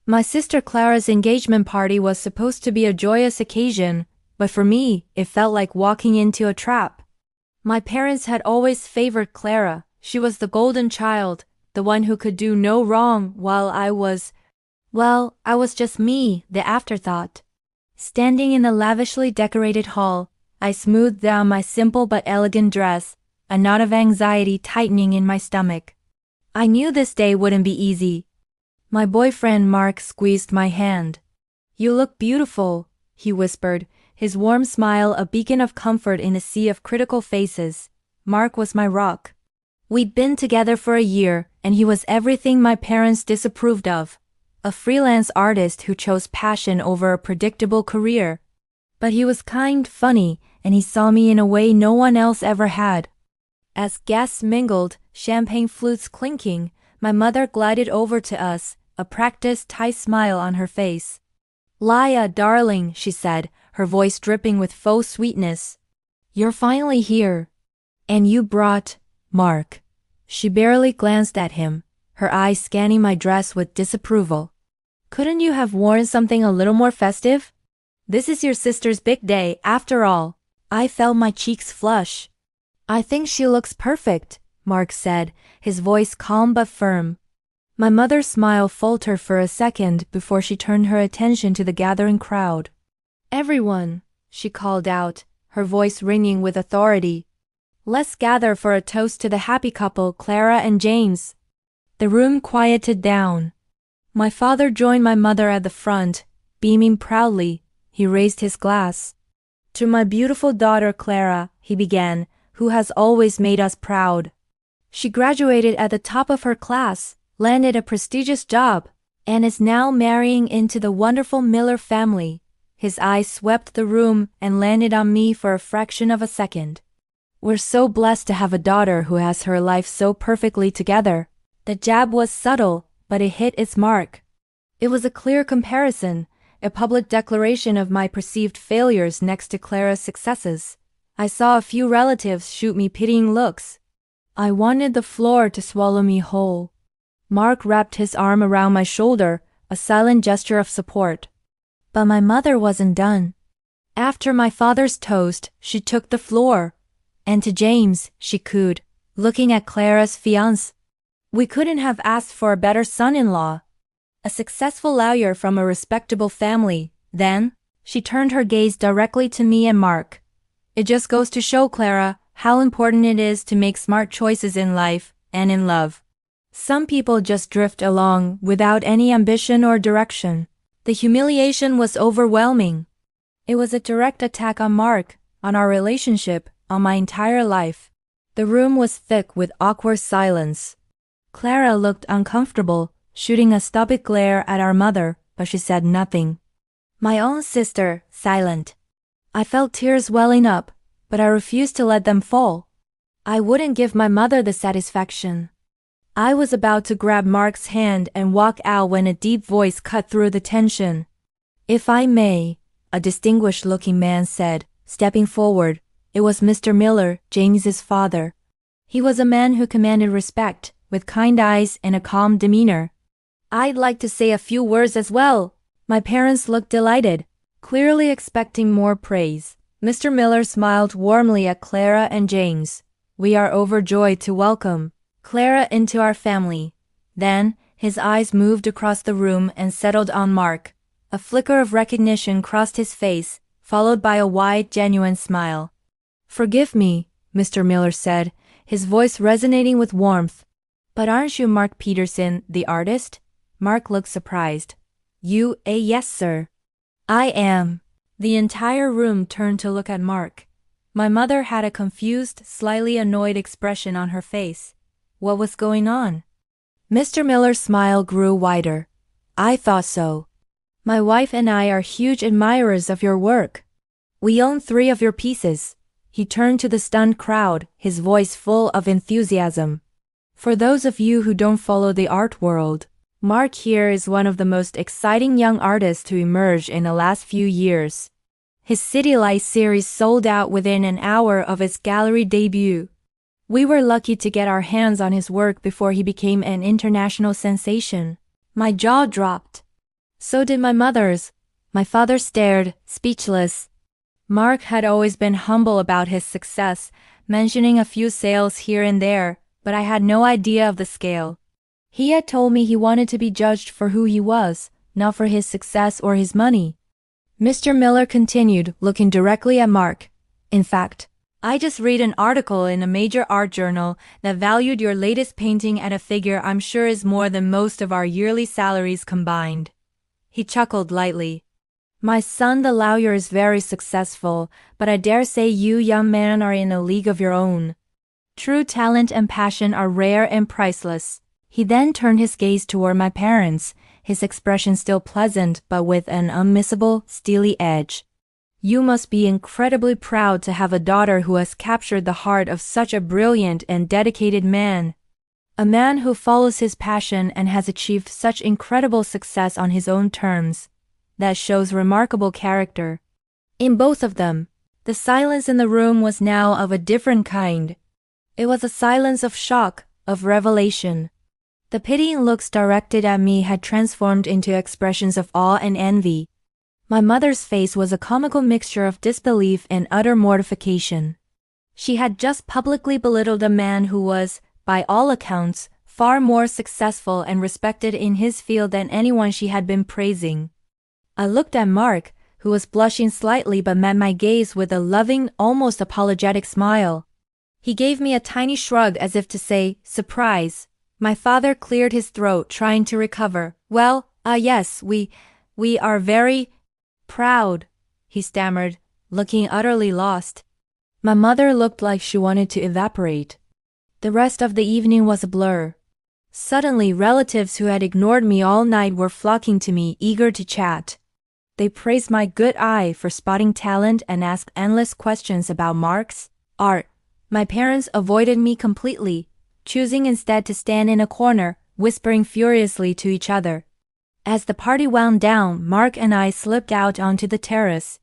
My sister Clara's engagement party was supposed to be a joyous occasion, but for me, it felt like walking into a trap. My parents had always favored Clara. She was the golden child, the one who could do no wrong, while I was just me, the afterthought. Standing in the lavishly decorated hall, I smoothed down my simple but elegant dress, a knot of anxiety tightening in my stomach. I knew this day wouldn't be easy. My boyfriend Mark squeezed my hand. "You look beautiful," he whispered, his warm smile a beacon of comfort in a sea of critical faces. Mark was my rock. We'd been together for a year, and he was everything my parents disapproved of. A freelance artist who chose passion over a predictable career. But he was kind, funny, and he saw me in a way no one else ever had. As guests mingled, champagne flutes clinking, my mother glided over to us, a practiced Thai smile on her face. "Laya, darling," she said, her voice dripping with faux sweetness. "You're finally here. And you brought Mark." She barely glanced at him, her eyes scanning my dress with disapproval. "Couldn't you have worn something a little more festive? This is your sister's big day, after all." I felt my cheeks flush. "I think she looks perfect," Mark said, his voice calm but firm. My mother's smile faltered for a second before she turned her attention to the gathering crowd. "Everyone," she called out, her voice ringing with authority. "Let's gather for a toast to the happy couple, Clara and James." The room quieted down. My father joined my mother at the front, beaming proudly. He raised his glass. "To my beautiful daughter Clara," he began, "who has always made us proud. She graduated at the top of her class, landed a prestigious job, and is now marrying into the wonderful Miller family." His eyes swept the room and landed on me for a fraction of a second. "We're so blessed to have a daughter who has her life so perfectly together." The jab was subtle, but it hit its mark. It was a clear comparison, a public declaration of my perceived failures next to Clara's successes. I saw a few relatives shoot me pitying looks. I wanted the floor to swallow me whole. Mark wrapped his arm around my shoulder, a silent gesture of support. But my mother wasn't done. After my father's toast, she took the floor. "And to James," she cooed, looking at Clara's fiancé. "We couldn't have asked for a better son-in-law. A successful lawyer from a respectable family." Then, she turned her gaze directly to me and Mark. "It just goes to show, Clara, how important it is to make smart choices in life and in love. Some people just drift along without any ambition or direction." The humiliation was overwhelming. It was a direct attack on Mark, on our relationship, on my entire life. The room was thick with awkward silence. Clara looked uncomfortable, shooting a stoic glare at our mother, but she said nothing. My own sister, silent. I felt tears welling up, but I refused to let them fall. I wouldn't give my mother the satisfaction. I was about to grab Mark's hand and walk out when a deep voice cut through the tension. "If I may," a distinguished-looking man said, stepping forward. It was Mr. Miller, James's father. He was a man who commanded respect, with kind eyes and a calm demeanor. "I'd like to say a few words as well." My parents looked delighted, clearly expecting more praise. Mr. Miller smiled warmly at Clara and James. "We are overjoyed to welcome Clara into our family." Then, his eyes moved across the room and settled on Mark. A flicker of recognition crossed his face, followed by a wide, genuine smile. "Forgive me," Mr. Miller said, his voice resonating with warmth. "But aren't you Mark Peterson, the artist?" Mark looked surprised. Yes, sir. "I am." The entire room turned to look at Mark. My mother had a confused, slightly annoyed expression on her face. What was going on? Mr. Miller's smile grew wider. "I thought so. My wife and I are huge admirers of your work. We own 3 of your pieces." He turned to the stunned crowd, his voice full of enthusiasm. "For those of you who don't follow the art world, Mark here is one of the most exciting young artists to emerge in the last few years. His City Lights series sold out within an hour of its gallery debut. We were lucky to get our hands on his work before he became an international sensation." My jaw dropped. So did my mother's. My father stared, speechless. Mark had always been humble about his success, mentioning a few sales here and there, but I had no idea of the scale. He had told me he wanted to be judged for who he was, not for his success or his money. Mr. Miller continued, looking directly at Mark. In fact, I just read an article in a major art journal that valued your latest painting at a figure I'm sure is more than most of our yearly salaries combined. He chuckled lightly. My son the lawyer is very successful, but I dare say you young men are in a league of your own. True talent and passion are rare and priceless. He then turned his gaze toward my parents, his expression still pleasant but with an unmissable, steely edge. You must be incredibly proud to have a daughter who has captured the heart of such a brilliant and dedicated man. A man who follows his passion and has achieved such incredible success on his own terms. That shows remarkable character. In both of them, the silence in the room was now of a different kind. It was a silence of shock, of revelation. The pitying looks directed at me had transformed into expressions of awe and envy. My mother's face was a comical mixture of disbelief and utter mortification. She had just publicly belittled a man who was, by all accounts, far more successful and respected in his field than anyone she had been praising. I looked at Mark, who was blushing slightly but met my gaze with a loving, almost apologetic smile. He gave me a tiny shrug as if to say, surprise. My father cleared his throat, trying to recover. Well, yes, we are very proud, he stammered, looking utterly lost. My mother looked like she wanted to evaporate. The rest of the evening was a blur. Suddenly, relatives who had ignored me all night were flocking to me, eager to chat. They praised my good eye for spotting talent and asked endless questions about Mark's art. My parents avoided me completely, choosing instead to stand in a corner, whispering furiously to each other. As the party wound down, Mark and I slipped out onto the terrace.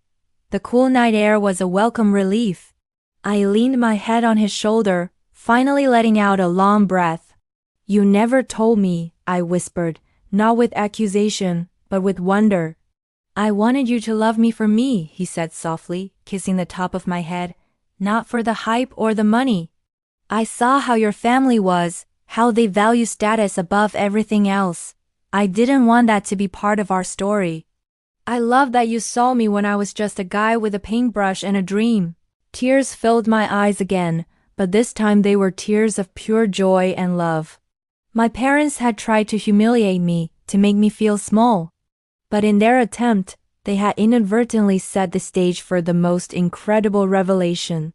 The cool night air was a welcome relief. I leaned my head on his shoulder, finally letting out a long breath. You never told me, I whispered, not with accusation, but with wonder. I wanted you to love me for me, he said softly, kissing the top of my head, not for the hype or the money. I saw how your family was, how they value status above everything else. I didn't want that to be part of our story. I loved that you saw me when I was just a guy with a paintbrush and a dream. Tears filled my eyes again, but this time they were tears of pure joy and love. My parents had tried to humiliate me, to make me feel small. But in their attempt, they had inadvertently set the stage for the most incredible revelation.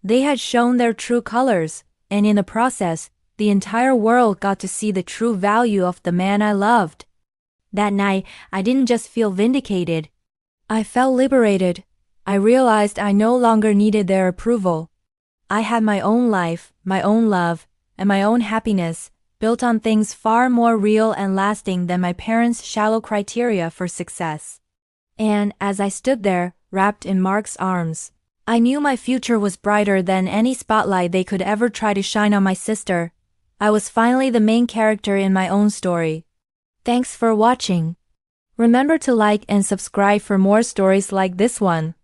They had shown their true colors, and in the process, the entire world got to see the true value of the man I loved. That night, I didn't just feel vindicated. I felt liberated. I realized I no longer needed their approval. I had my own life, my own love, and my own happiness, built on things far more real and lasting than my parents' shallow criteria for success. And as I stood there, wrapped in Mark's arms, I knew my future was brighter than any spotlight they could ever try to shine on my sister. I was finally the main character in my own story. Thanks for watching. Remember to like and subscribe for more stories like this one.